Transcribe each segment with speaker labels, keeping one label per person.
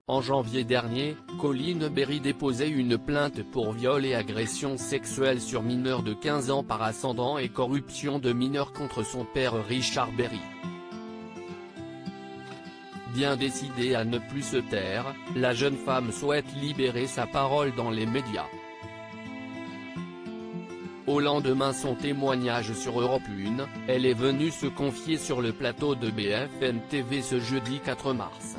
Speaker 1: En janvier dernier, Colin Berry déposait une plainte pour viol et agression sexuelle sur mineur de 15 ans par ascendant et corruption de mineurs contre son père Richard Berry. Bien décidée à ne plus se taire, la jeune femme souhaite libérer sa parole dans les médias. Au lendemain son témoignage sur Europe 1, elle est venue se confier sur le plateau de BFM TV ce jeudi 4 mars.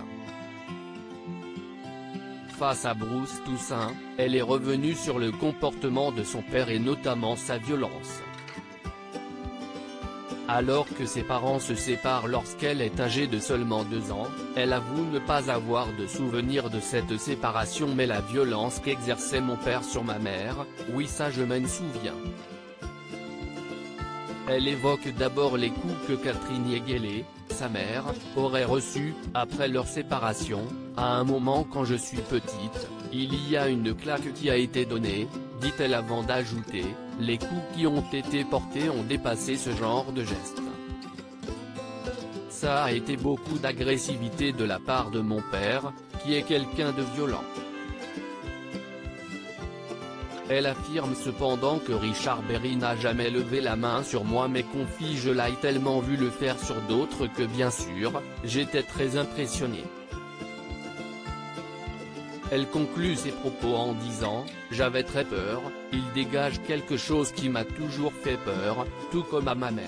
Speaker 1: Face à Bruce Toussaint, elle est revenue sur le comportement de son père et notamment sa violence. Alors que ses parents se séparent lorsqu'elle est âgée de seulement 2 ans, elle avoue ne pas avoir de souvenir de cette séparation mais la violence qu'exerçait mon père sur ma mère, oui ça je m'en souviens. Elle évoque d'abord les coups que Catherine Yegelé, sa mère, aurait reçus, après leur séparation. À un moment quand je suis petite, il y a une claque qui a été donnée, dit-elle avant d'ajouter, les coups qui ont été portés ont dépassé ce genre de geste. Ça a été beaucoup d'agressivité de la part de mon père, qui est quelqu'un de violent. Elle affirme cependant que Richard Berry n'a jamais levé la main sur moi mais confie je l'ai tellement vu le faire sur d'autres que bien sûr, j'étais très impressionné. Elle conclut ses propos en disant « J'avais très peur, il dégage quelque chose qui m'a toujours fait peur, tout comme à ma mère ».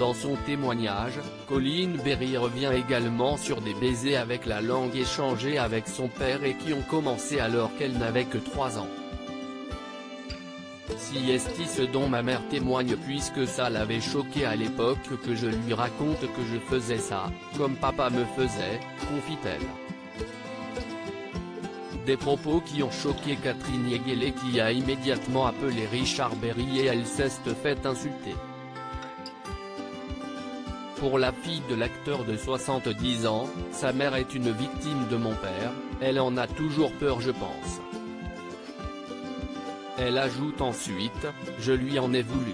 Speaker 1: Dans son témoignage, Colin Berry revient également sur des baisers avec la langue échangés avec son père et qui ont commencé alors qu'elle n'avait que 3 ans. Si est ce dont ma mère témoigne puisque ça l'avait choqué à l'époque que je lui raconte que je faisais ça, comme papa me faisait, confie-t-elle. Des propos qui ont choqué Catherine Yegelé qui a immédiatement appelé Richard Berry et elle s'est fait insulter. Pour la fille de l'acteur de 70 ans, sa mère est une victime de mon père, elle en a toujours peur je pense. Elle ajoute ensuite, je lui en ai voulu.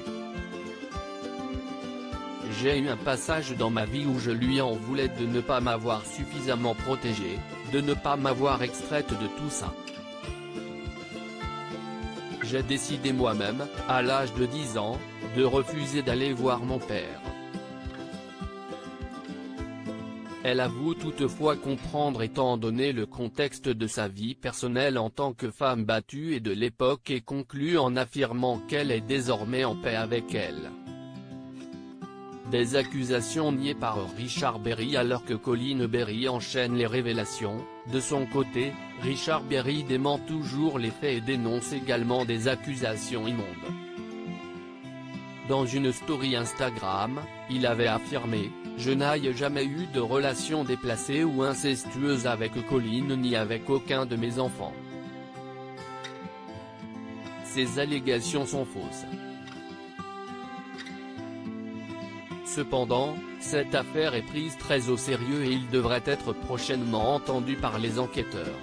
Speaker 1: J'ai eu un passage dans ma vie où je lui en voulais de ne pas m'avoir suffisamment protégée, de ne pas m'avoir extraite de tout ça. J'ai décidé moi-même, à l'âge de 10 ans, de refuser d'aller voir mon père. Elle avoue toutefois comprendre étant donné le contexte de sa vie personnelle en tant que femme battue et de l'époque et conclut en affirmant qu'elle est désormais en paix avec elle. Des accusations niées par Richard Berry alors que Colin Berry enchaîne les révélations. De son côté, Richard Berry dément toujours les faits et dénonce également des accusations immondes. Dans une story Instagram, il avait affirmé « Je n'ai jamais eu de relation déplacée ou incestueuse avec Colin ni avec aucun de mes enfants. » Ces allégations sont fausses. Cependant, cette affaire est prise très au sérieux et il devrait être prochainement entendu par les enquêteurs.